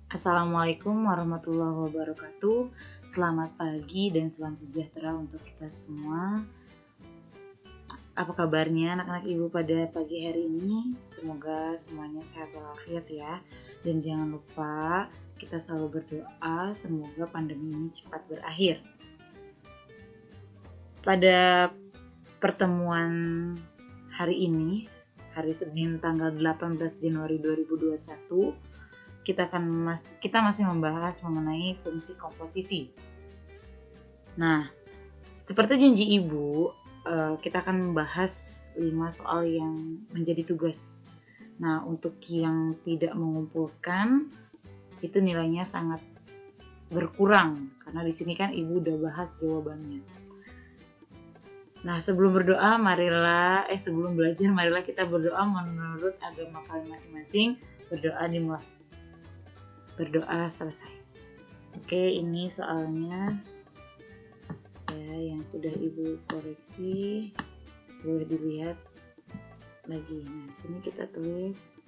Assalamualaikum warahmatullahi wabarakatuh. Selamat pagi dan salam sejahtera untuk kita semua. Apa kabarnya anak-anak ibu pada pagi hari ini? Semoga semuanya sehat walafiat ya. Dan jangan lupa kita selalu berdoa semoga pandemi ini cepat berakhir. Pada pertemuan hari ini, hari Senin tanggal 18 Januari 2021, kita masih membahas mengenai fungsi komposisi. Nah, seperti janji ibu, kita akan membahas 5 soal yang menjadi tugas. Nah, untuk yang tidak mengumpulkan, itu nilainya sangat berkurang karena di sini kan ibu udah bahas jawabannya. Nah, sebelum belajar, marilah kita berdoa menurut agama kalian masing-masing. Berdoa dimulai. Berdoa selesai. Oke, ini soalnya ya yang sudah ibu koreksi, boleh dilihat lagi. Nah, sini kita tulis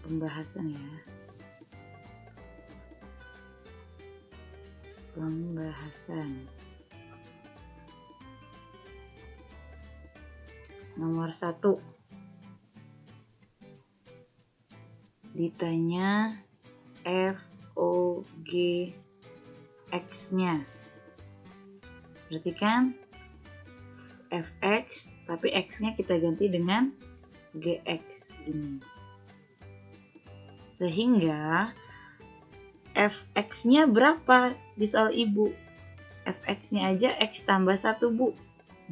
pembahasan ya. Pembahasan. Nomor 1. Ditanya FOG X-nya. Berarti kan Fx, tapi X-nya kita ganti dengan Gx gini. Sehingga Fx-nya berapa di soal ibu? Fx-nya aja X tambah 1 bu.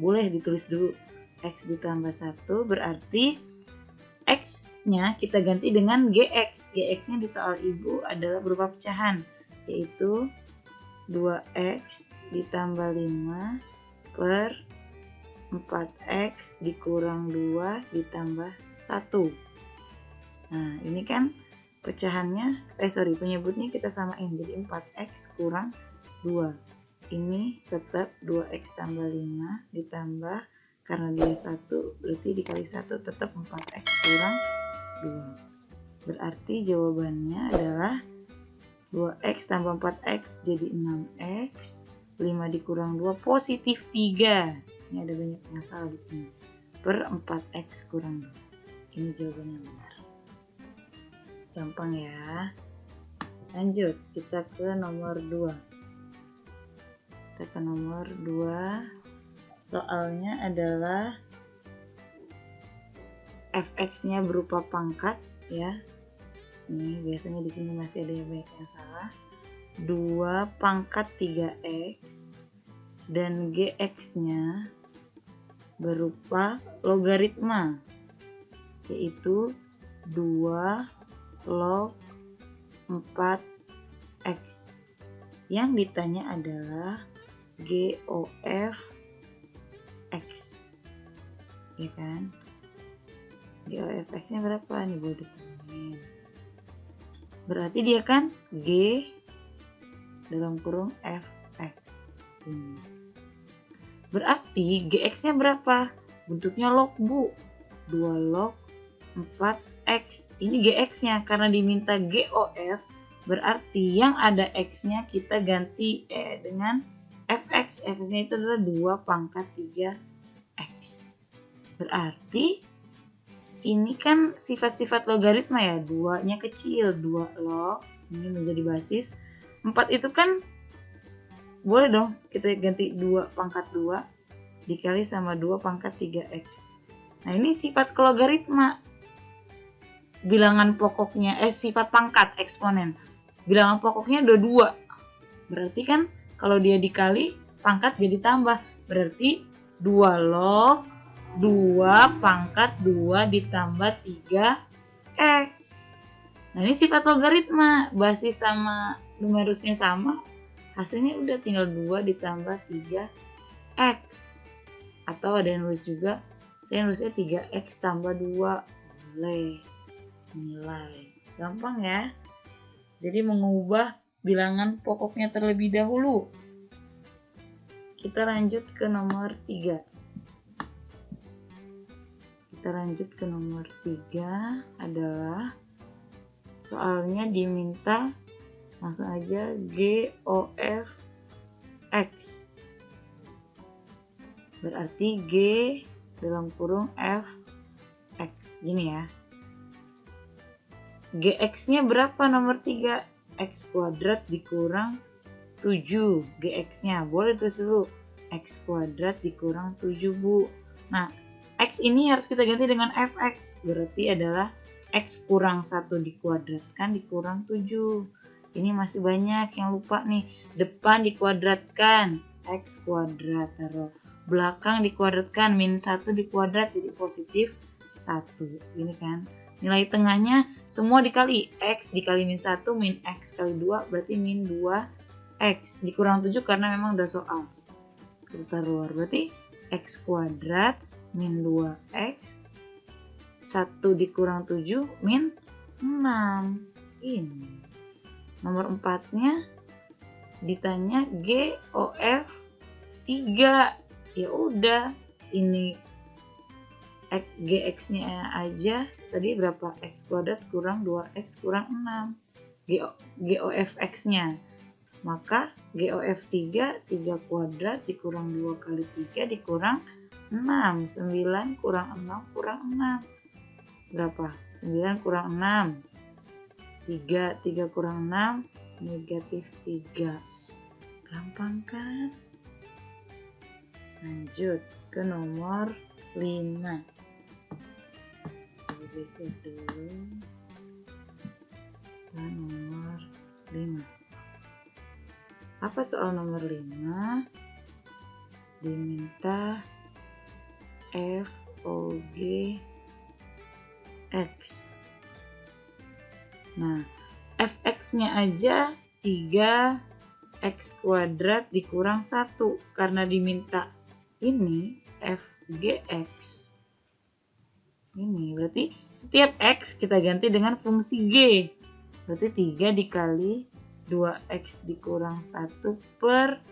Boleh ditulis dulu. X ditambah 1 berarti X-nya kita ganti dengan Gx. Gx-nya di soal ibu adalah berupa pecahan, yaitu 2X ditambah 5 per 4X dikurang 2 ditambah 1. Nah, ini kan pecahannya, penyebutnya kita samain. Jadi 4X kurang 2. Ini tetap 2X tambah 5 ditambah, karena dia 1, berarti dikali 1 tetap 4X kurang 2. Berarti jawabannya adalah 2X tambah 4X jadi 6X, 5 dikurang 2 positif 3. Ini ada banyak yang salah di sini. Per 4X kurang 2. Ini jawabannya benar. Gampang ya. Lanjut, kita ke nomor 2. Soalnya adalah Fx-nya berupa pangkat ya. Ini biasanya di sini masih ada yang banyak yang salah. 2 pangkat 3x dan Gx-nya berupa logaritma, yaitu 2 log 4x. Yang ditanya adalah GOF X, ya kan? GOF X-nya berapa nih, boleh ditemuin. Berarti dia kan G dalam kurung Fx. Berarti Gx-nya berapa? Bentuknya log bu. 2 log 4x. Ini Gx-nya karena diminta GOF, berarti yang ada X-nya kita ganti dengan Fx. Fx-nya itu adalah 2 pangkat 3x. Berarti ini kan sifat-sifat logaritma ya. 2-nya kecil, 2 log, ini menjadi basis. 4 itu kan boleh dong kita ganti 2 pangkat 2 dikali sama 2 pangkat 3x. Nah, ini sifat logaritma. Bilangan pokoknya, sifat pangkat eksponen. Bilangan pokoknya ada 2. Berarti kan kalau dia dikali, pangkat jadi tambah. Berarti 2 log 2 pangkat 2 ditambah 3x. Nah, ini sifat logaritma. Basis sama numerusnya sama. Hasilnya udah tinggal 2 ditambah 3x. Atau ada yang nulis juga, saya nulisnya 3x tambah 2. Boleh. Senilai. Gampang ya. Jadi mengubah bilangan pokoknya terlebih dahulu. Kita lanjut ke nomor 3. Kita lanjut ke nomor 3 adalah soalnya diminta Langsung aja GOF X. Berarti G dalam kurung F X. Gini ya. GX-nya berapa nomor 3? X kuadrat dikurang 7. GX-nya. Boleh tulis dulu. X kuadrat dikurang 7, Bu. Nah, X ini harus kita ganti dengan Fx. Berarti adalah X kurang 1 dikuadratkan dikurang 7. Ini masih banyak yang lupa nih. Depan dikuadratkan. X kuadrat. Taruh. Belakang dikuadratkan, min 1 dikuadrat jadi positif 1. Ini kan. Nilai tengahnya semua dikali. X dikali min 1 min X kali 2 berarti min 2X. Dikurang 7 karena memang udah soal. Kita taruh. Berarti X kuadrat min 2X. 1 dikurang 7 min 6. Ini. Nomor 4-nya ditanya GOF 3. Ya udah, ini GX-nya aja tadi berapa? X kuadrat kurang 2X kurang 6. GOF X-nya. Maka GOF 3, 3 kuadrat dikurang 2 kali 3 dikurang 6. 9 kurang 6 kurang 6. Berapa? 9 kurang 6. 3 kurang 6, negatif 3. Gampang kan? Lanjut ke nomor 5. Geser dulu. Dan nomor 5. Apa soal nomor 5? Diminta FOG X. Nah, Fx-nya aja 3x kuadrat dikurang 1 karena diminta ini Fgx. Ini berarti setiap x kita ganti dengan fungsi g. Berarti 3 dikali 2x dikurang 1 per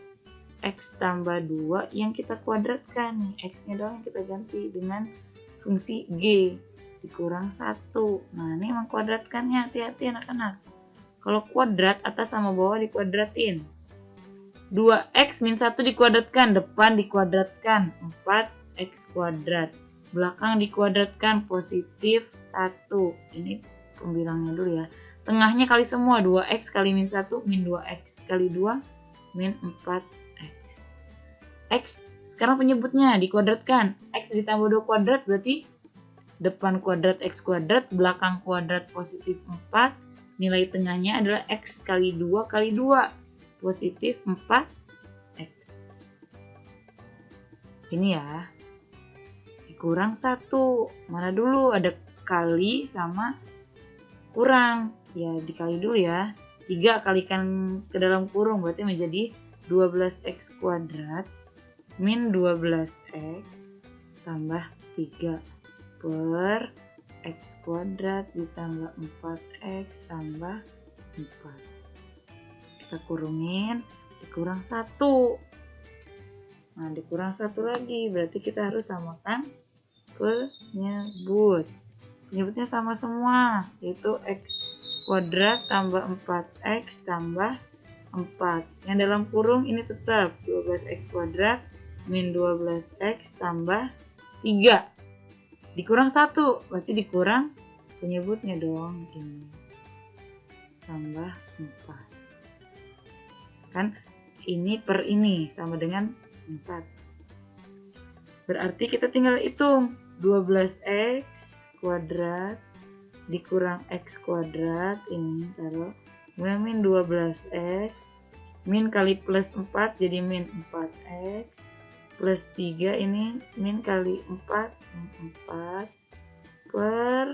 x tambah 2 yang kita kuadratkan. X-nya doang yang kita ganti dengan fungsi g dikurang 1. Nah, ini emang kuadratkannya. Hati-hati anak-anak. Kalau kuadrat, atas sama bawah dikuadratin. 2x min 1 dikuadratkan, depan dikuadratkan, 4x kuadrat. Belakang dikuadratkan, positif 1. Ini pembilangnya dulu ya. Tengahnya kali semua, 2x kali min 1, min 2x kali 2, min 4x. X sekarang penyebutnya dikuadratkan. X ditambah 2 kuadrat berarti depan kuadrat x kuadrat, belakang kuadrat positif 4. Nilai tengahnya adalah x kali 2 kali 2. Positif 4x. Ini ya. Dikurang 1. Mana dulu? Ada kali sama kurang. Ya dikali dulu ya. 3 kalikan ke dalam kurung berarti menjadi 12x kuadrat min 12x tambah 3 per x kuadrat ditambah 4x tambah 4. Kita kurungin, dikurang 1. Nah, dikurang 1 lagi, berarti kita harus samakan penyebut. Penyebutnya sama semua, yaitu x kuadrat tambah 4x tambah 4. Yang dalam kurung ini tetap 12x kuadrat min 12x tambah 3. Dikurang 1, berarti dikurang penyebutnya dong. Ini. Tambah 4. Kan ini per ini sama dengan 1. Berarti kita tinggal hitung 12x kuadrat dikurang x kuadrat, ini taruh min 12x min kali plus 4 jadi min 4x plus 3 ini min kali 4 per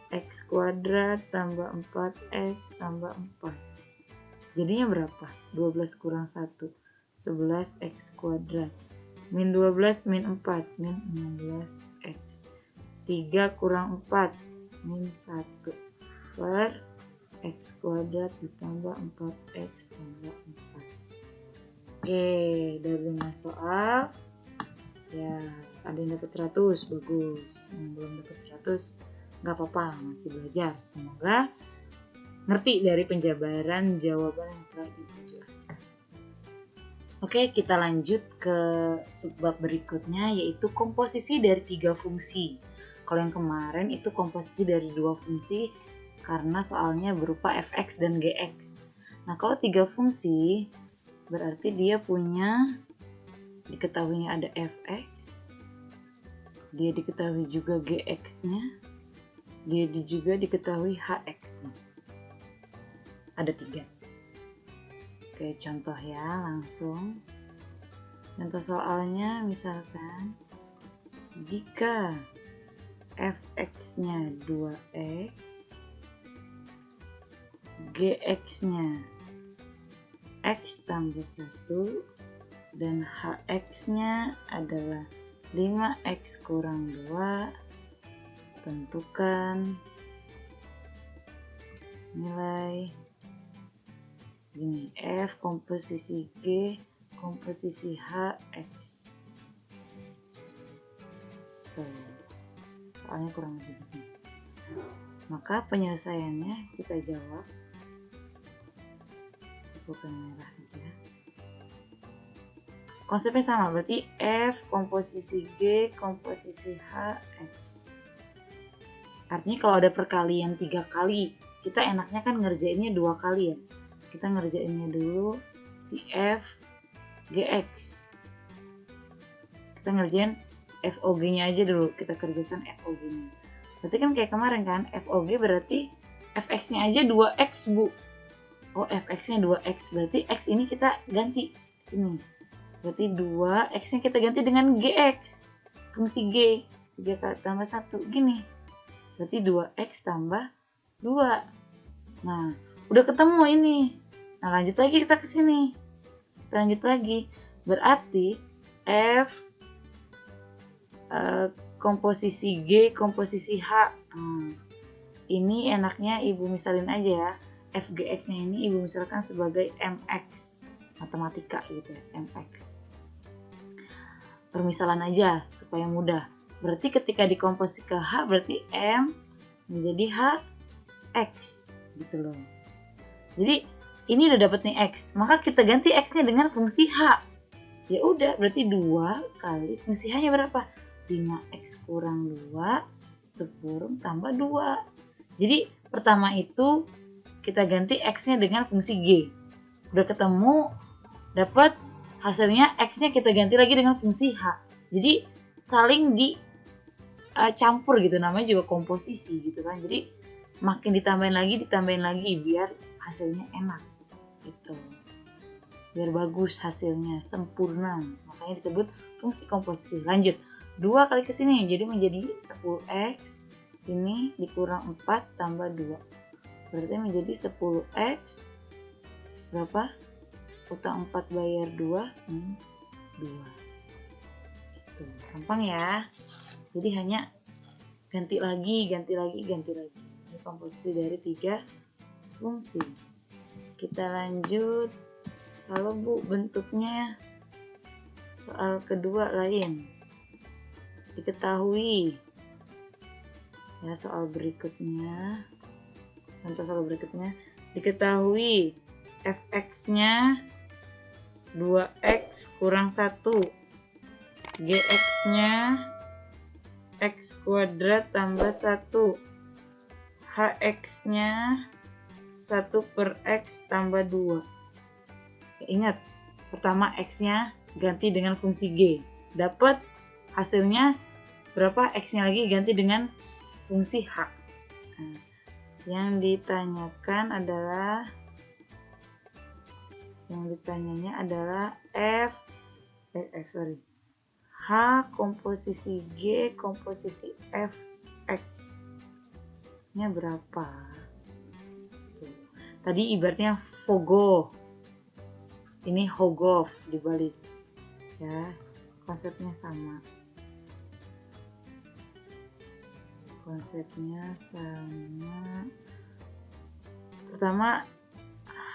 x kuadrat tambah 4x tambah 4. Jadinya berapa? 12 kurang 1 11x kuadrat min 12 min 4 min 16x. 3 kurang 4 min 1 per x kuadrat ditambah 4x tambah 4. Oke, dari 5 soal ya ada yang dapat 100, bagus. Yang belum dapat 100 nggak apa-apa, masih belajar. Semoga ngerti dari penjabaran jawaban yang telah Ibu jelaskan. Oke, kita lanjut ke subbab berikutnya, yaitu komposisi dari 3 fungsi. Kalau yang kemarin itu komposisi dari 2 fungsi karena soalnya berupa fx dan gx. Nah, kalau 3 fungsi berarti dia punya, diketahuinya ada fx, dia diketahui juga gx-nya, dia juga diketahui hx-nya. Ada 3. Oke, contoh ya, langsung. Contoh soalnya misalkan jika fx-nya 2x, gx-nya x tambah 1, dan hx-nya adalah 5x kurang 2, tentukan nilai gini, f komposisi g komposisi hx. Soalnya kurang lebih begini. Maka penyelesaiannya kita jawab, bukan merah aja. Konsepnya sama, berarti f komposisi g komposisi hx. Artinya kalau ada perkalian 3 kali, kita enaknya kan ngerjainnya 2 kali ya. Kita ngerjainnya dulu si f gx. Kita ngerjain FOG-nya aja dulu, kita kerjakan FOG-nya. Berarti kan kayak kemarin kan, FOG berarti fx-nya aja 2x, Bu. Oh, fx-nya 2x, berarti x ini kita ganti sini. Berarti 2x-nya kita ganti dengan gx, fungsi g, 3 tambah 1, gini. Berarti 2x tambah 2. Nah, udah ketemu ini. Nah, lanjut lagi kita ke sini. Kita lanjut lagi. Berarti f komposisi G, komposisi H. Ini enaknya Ibu misalin aja ya. FGX-nya ini Ibu misalkan sebagai MX. Matematika gitu ya, MX. Permisalan aja supaya mudah. Berarti ketika dikomposisi ke H, berarti M menjadi HX. Gitu loh. Jadi ini udah dapet nih X. Maka kita ganti X-nya dengan fungsi H. Ya udah, berarti 2 kali fungsi H-nya berapa? 5x kurang 2 kurung tambah 2. Jadi pertama itu kita ganti x-nya dengan fungsi g. Udah ketemu, dapat hasilnya x-nya kita ganti lagi dengan fungsi h. Jadi saling dicampur gitu, namanya juga komposisi gitu kan. Jadi makin ditambahin lagi biar hasilnya enak gitu. Biar bagus hasilnya, sempurna. Makanya disebut fungsi komposisi. Lanjut. 2 kali ke sini jadi menjadi 10x, ini dikurang 4 tambah 2 berarti menjadi 10x berapa, utang 4 bayar 2 ini 2 gitu. Gampang ya, jadi hanya ganti lagi ini komposisi dari 3 fungsi. Kita lanjut. Kalau Bu, bentuknya soal kedua lain. Diketahui ya, soal berikutnya, contoh soal berikutnya, diketahui fx-nya 2x kurang 1, gx-nya x kuadrat tambah 1, hx-nya 1 per x tambah 2. Ingat, pertama x-nya ganti dengan fungsi g, dapat hasilnya berapa, x-nya lagi ganti dengan fungsi h. Nah, yang ditanyanya adalah h komposisi g komposisi fx nya berapa. Tadi ibaratnya Fogo, ini Hogov dibalik ya, konsepnya sama. Pertama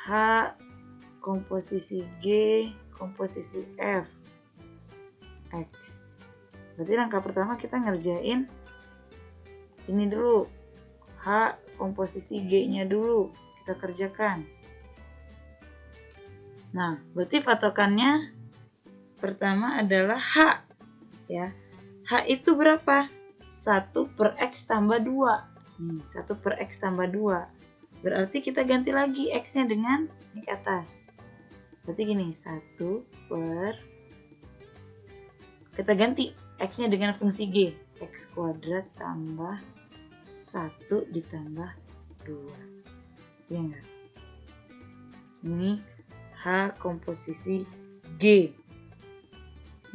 H komposisi G komposisi F X. Berarti langkah pertama kita ngerjain ini dulu, H komposisi G nya dulu kita kerjakan. Nah, berarti patokannya pertama adalah H. Ya. H itu berapa? 1 per X tambah 2. Nih, 1 per X tambah 2. Berarti kita ganti lagi X-nya dengan ini ke atas. Berarti gini, 1 per... Kita ganti X-nya dengan fungsi G. X kuadrat tambah 1 ditambah 2. Ya enggak? Ini H komposisi G.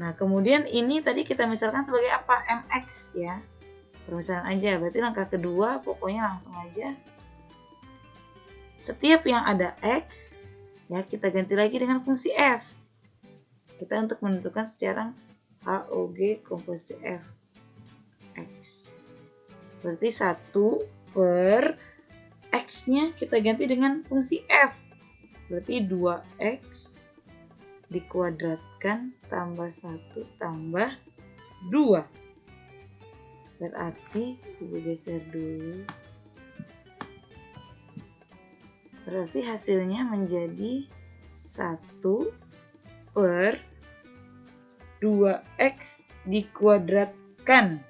Nah, kemudian ini tadi kita misalkan sebagai apa? MX ya. Permisalan aja. Berarti langkah kedua pokoknya langsung aja. Setiap yang ada X, ya kita ganti lagi dengan fungsi F. Kita untuk menentukan secara HOG komposisi F. X. Berarti 1 per X-nya kita ganti dengan fungsi F. Berarti 2X dikuadratkan tambah 1 tambah 2. Berarti, Ibu geser dulu. Berarti hasilnya menjadi 1 per 2X dikuadratkan.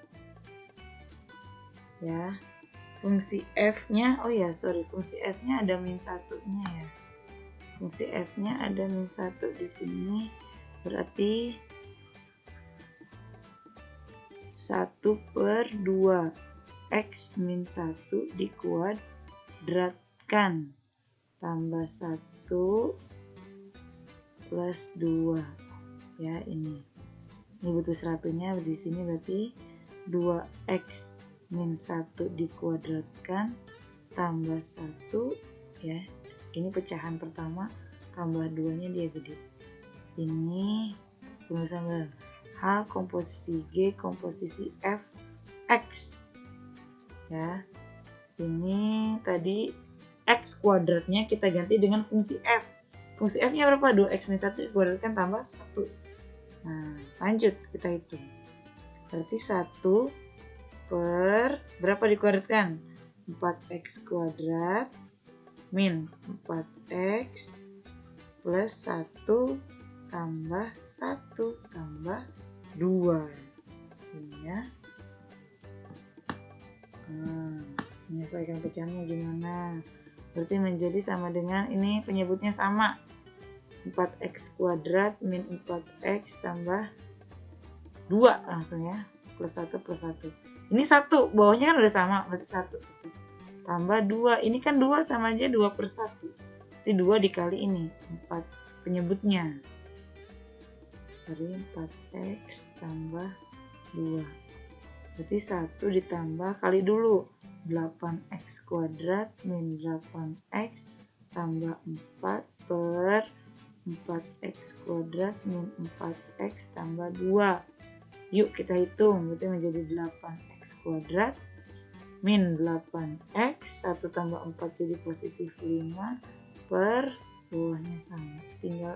Ya, fungsi F-nya, fungsi F-nya ada min 1-nya ya. Fungsi F-nya ada min 1 di sini, berarti 1 per 2 X min 1 dikuadratkan tambah 1 plus 2 ya, ini butuh serapinya di sini, berarti 2X min 1 dikuadratkan tambah 1 ya. Ini pecahan pertama, tambah 2-nya dia gede. Ini rumusan H komposisi G komposisi F X. Ya. Ini tadi X kuadratnya kita ganti dengan fungsi F. Fungsi F-nya berapa? 2X min 1 dikuadratkan tambah 1. Nah, lanjut kita hitung. Berarti 1 per berapa dikuadratkan? 4X kuadrat min 4X plus 1 tambah 1 tambah 2. Ini ya. Menyesuaikan pecahannya gimana? Berarti menjadi sama dengan ini, penyebutnya sama. 4X kuadrat min 4X tambah 2 langsung ya. Plus 1 plus 1. Ini 1, bawahnya kan udah sama, berarti 1. Tambah 2, ini kan 2 sama aja 2 per 1. Jadi 2 dikali ini, 4 penyebutnya. 4X tambah 2. Berarti 1 ditambah kali dulu. 8X kuadrat min 8X tambah 4 per 4X kuadrat min 4X tambah 2. Yuk kita hitung, berarti menjadi 8X kuadrat min 8X, 1 tambah 4 jadi positif 5 per bawahnya sama, tinggal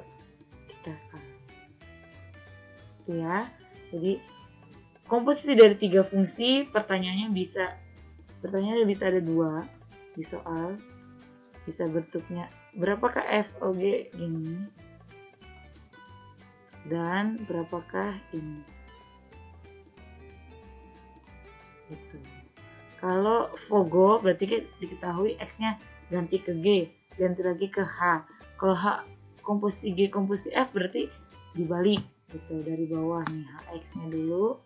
kita sama ya. Jadi komposisi dari 3 fungsi, pertanyaannya bisa ada 2 di soal, bisa bentuknya berapakah FOG gini dan berapakah ini gitu. Kalau FOGO berarti diketahui X-nya ganti ke G, ganti lagi ke H. Kalau H komposisi G komposisi F berarti dibalik gitu, dari bawah nih HX-nya dulu.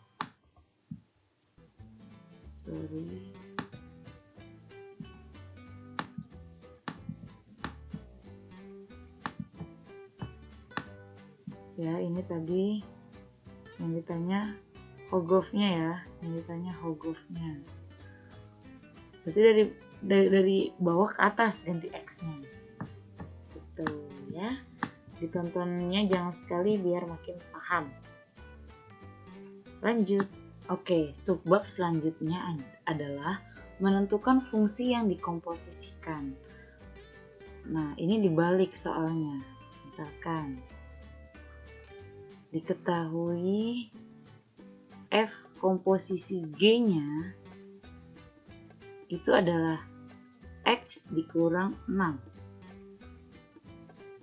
Ya, ini tadi yang ditanya HOGOF-nya ya, yang ditanya HOGOF-nya. Berarti dari bawah ke atas ganti X-nya. Gitu ya. Ditontonnya jangan sekali biar makin paham. Lanjut. Oke, subbab selanjutnya adalah menentukan fungsi yang dikomposisikan. Nah, ini dibalik soalnya. Misalkan diketahui F komposisi G-nya itu adalah X dikurang 6.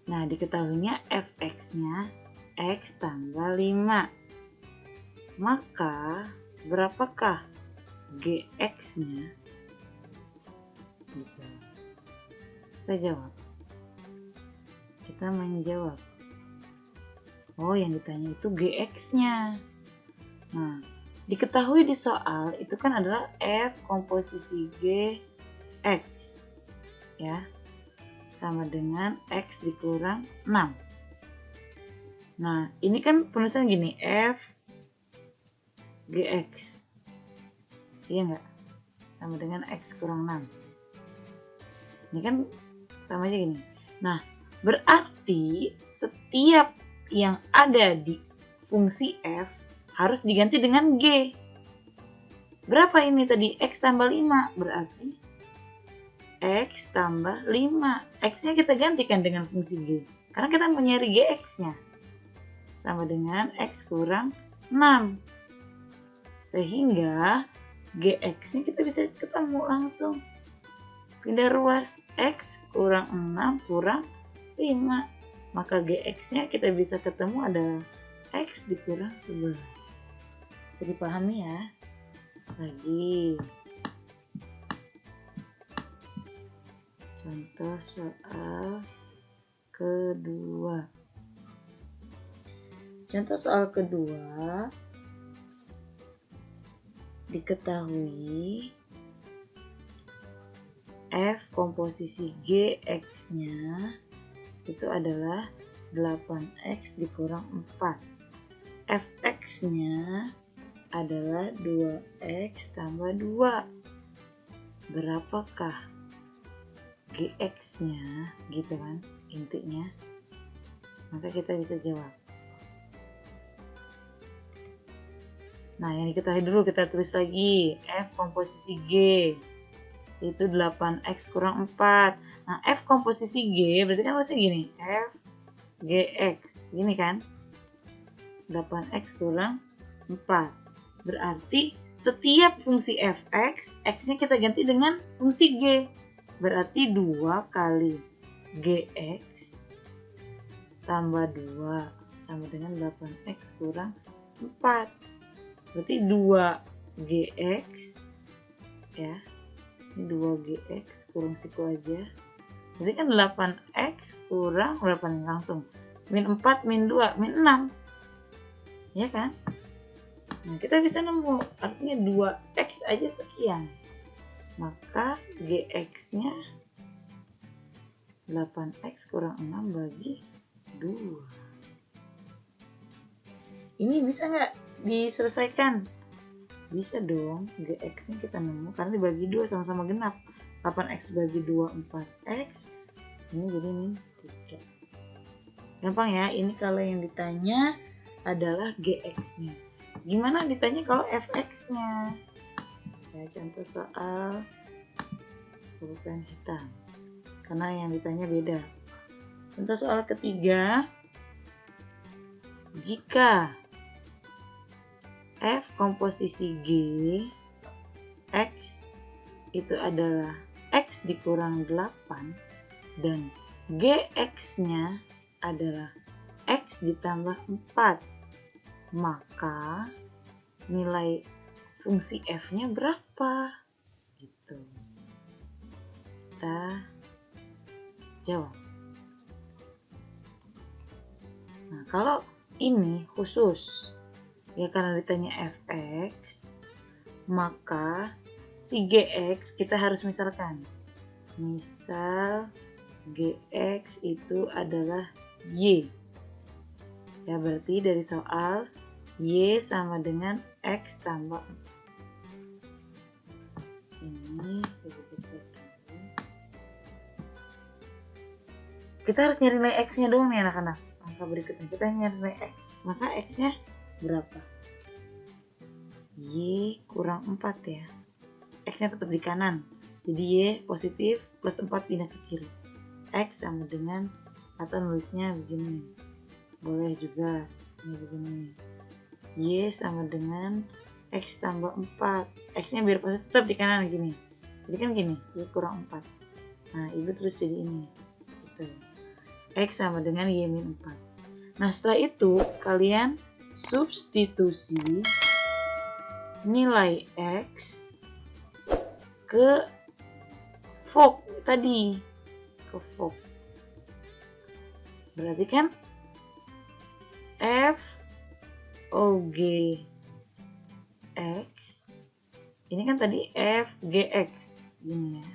Nah, diketahuinya fx-nya X tambah 5. Maka, berapakah gx-nya? Gitu. Kita jawab. Kita menjawab. Oh, yang ditanya itu gx-nya. Nah, diketahui di soal itu kan adalah f komposisi g x, ya, sama dengan x dikurang 6. Nah, ini kan penulisan gini, f gx, iya nggak? Sama dengan x kurang 6. Ini kan sama aja gini. Nah, berarti setiap yang ada di fungsi f harus diganti dengan G. Berapa ini tadi? X tambah 5. Berarti X tambah 5. X-nya kita gantikan dengan fungsi G. Karena kita mau nyari GX-nya. Sama dengan X kurang 6. Sehingga GX-nya kita bisa ketemu langsung. Pindah ruas. X kurang 6 kurang 5. Maka GX-nya kita bisa ketemu adalah X dikurang 11. Bisa dipahami ya. Lagi contoh soal kedua. Contoh soal kedua, diketahui f komposisi gx-nya itu adalah 8x dikurang 4. fx-nya adalah 2x tambah 2. Berapakah gx-nya? Gitu kan intinya. Maka kita bisa jawab. Nah, yang diketahui dulu kita tulis lagi. F komposisi G itu 8x kurang 4. Nah, F komposisi G berarti kan harusnya gini. F gx. Gini kan. 8x kurang 4. Berarti setiap fungsi fx, x-nya kita ganti dengan fungsi g. Berarti 2 kali gx tambah 2 sama dengan 8x kurang 4. Berarti 2 gx, ya. Ini 2 gx kurang siku aja. Berarti kan 8x kurang berapa nih langsung? Min 4, min 2, min 6. Ya kan? Nah, kita bisa nemu artinya 2x aja sekian. Maka gx-nya 8x kurang 6 bagi 2. Ini bisa nggak diselesaikan? Bisa dong, gx-nya kita nemu karena dibagi 2 sama-sama genap. 8x bagi 2 4x. Ini jadi min 3. Gampang ya, ini kalau yang ditanya adalah gx-nya. Gimana ditanya kalau fx-nya? Ya, contoh soal pulpen hitam. Karena yang ditanya beda. Contoh soal ketiga. Jika f komposisi g x itu adalah x dikurang 8 dan gx-nya adalah x ditambah 4, maka nilai fungsi f-nya berapa? Gitu. Kita jawab. Nah, kalau ini khusus, ya karena ditanya fx, maka si gx kita harus misalkan. Misal gx itu adalah y. Ya, berarti dari soal y sama dengan x tambah 4. Ini kita harus nyari nilai x-nya doang nih anak-anak. Angka berikutnya kita nyari nilai x. Maka x-nya berapa? Y kurang 4 ya. X-nya tetap di kanan. Jadi y positif plus 4 pindah ke kiri. X sama dengan, atau nulisnya begini. Boleh juga ini begini. Y sama dengan x tambah 4. X-nya biar positif tetap di kanan gini. Jadi kan gini, y kurang 4. Nah, ibu terus jadi ini. Gitu. X sama dengan Y min 4. Nah, setelah itu kalian substitusi nilai X ke Fog tadi. Ke Fog. Berarti kan F O G X ini kan tadi F G X gini ya.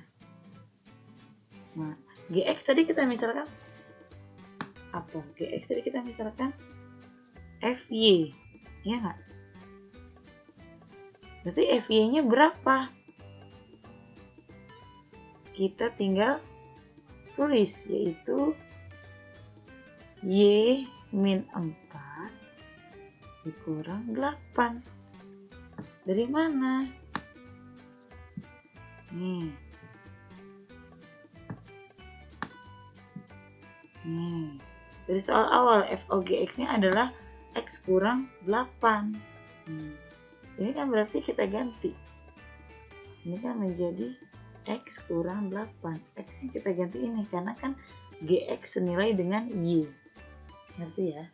Nah, GX tadi kita misalkan apa? GX tadi kita misalkan FY, ya nggak? Berarti FY-nya berapa? Kita tinggal tulis, yaitu Y min 4 dikurang 8. Dari mana? Nih. Dari soal awal FOGX-nya adalah X kurang 8. Ini kan berarti kita ganti. Ini kan menjadi X kurang 8. X-nya kita ganti ini karena kan GX senilai dengan Y. Ngerti ya?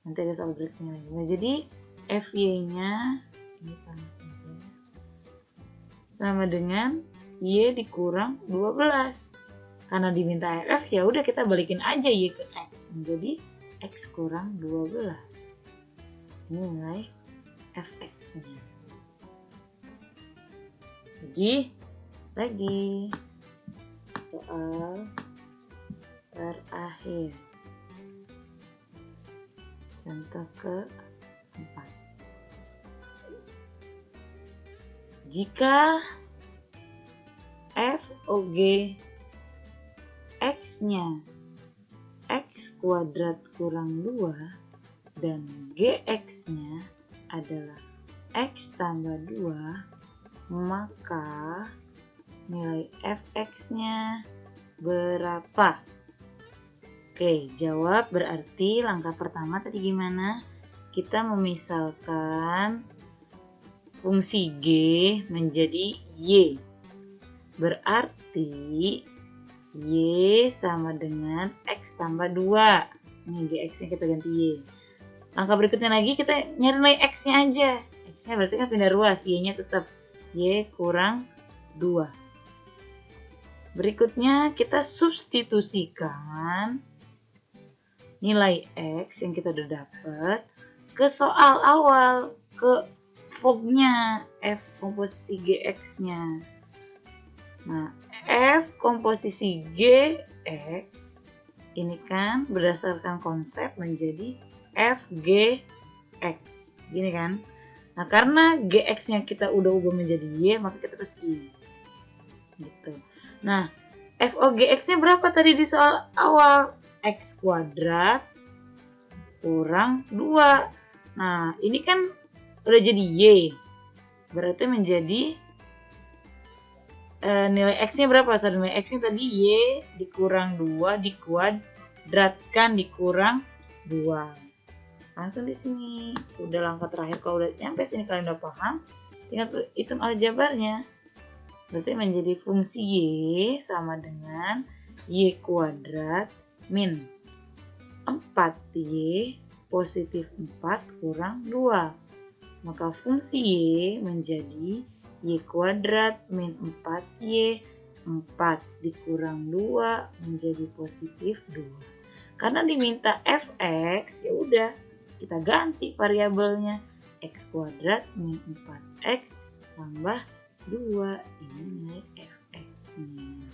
Nanti ada soal berikutnya lagi. Nah, jadi FY-nya ini aja sama dengan Y dikurang 12. Karena diminta FF, ya udah kita balikin aja Y ke X. Menjadi X kurang 12. Ini nilai Fx-nya. Lagi. Soal terakhir. Contoh ke-4. Jika FOG X-nya X kuadrat kurang 2 dan GX-nya adalah X tambah 2, maka nilai Fx-nya berapa? Oke, jawab berarti langkah pertama tadi gimana? Kita memisalkan fungsi G menjadi Y. Berarti Y sama dengan X tambah 2. Ini GX-nya kita ganti Y. Langkah berikutnya lagi kita nyari nilai X-nya aja. X-nya berarti kan pindah ruas, Y-nya tetap Y kurang 2. Berikutnya kita substitusikan nilai X yang kita udah dapat ke soal awal, ke Fog-nya, F komposisi GX-nya. Nah, F komposisi GX ini kan berdasarkan konsep menjadi FGX. Gini kan? Nah, karena GX-nya kita udah ubah menjadi Y, maka kita terus Y. Gitu. Nah, FOGX-nya berapa tadi di soal awal? X kuadrat kurang 2. Nah, ini kan udah jadi Y. Berarti menjadi nilai X-nya berapa? Nilai X-nya tadi Y dikurang 2 dikuadratkan dikurang 2. Langsung di sini. Udah langkah terakhir. Kalau udah nyampe sini kalian udah paham, tinggal hitung aljabarnya. Berarti menjadi fungsi Y sama dengan Y kuadrat min 4Y positif 4 kurang 2. Maka fungsi Y menjadi Y kuadrat min 4Y 4 dikurang 2 menjadi positif 2. Karena diminta Fx, ya udah kita ganti variabelnya. X kuadrat min 4X tambah 2. Ini nilai Fx-nya.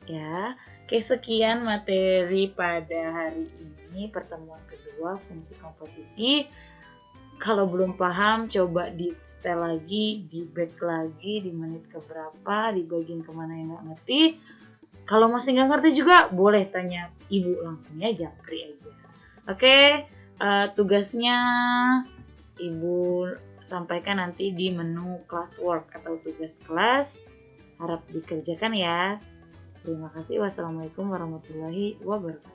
Ya, oke, sekian materi pada hari ini, pertemuan kedua fungsi komposisi. Kalau belum paham, coba di setel lagi, di back lagi, di menit keberapa, di bagian kemana yang nggak ngerti. Kalau masih nggak ngerti juga, boleh tanya ibu langsung ya, japri aja. Oke, tugasnya ibu sampaikan nanti di menu classwork atau tugas kelas. Harap dikerjakan ya. Terima kasih. Wassalamualaikum warahmatullahi wabarakatuh.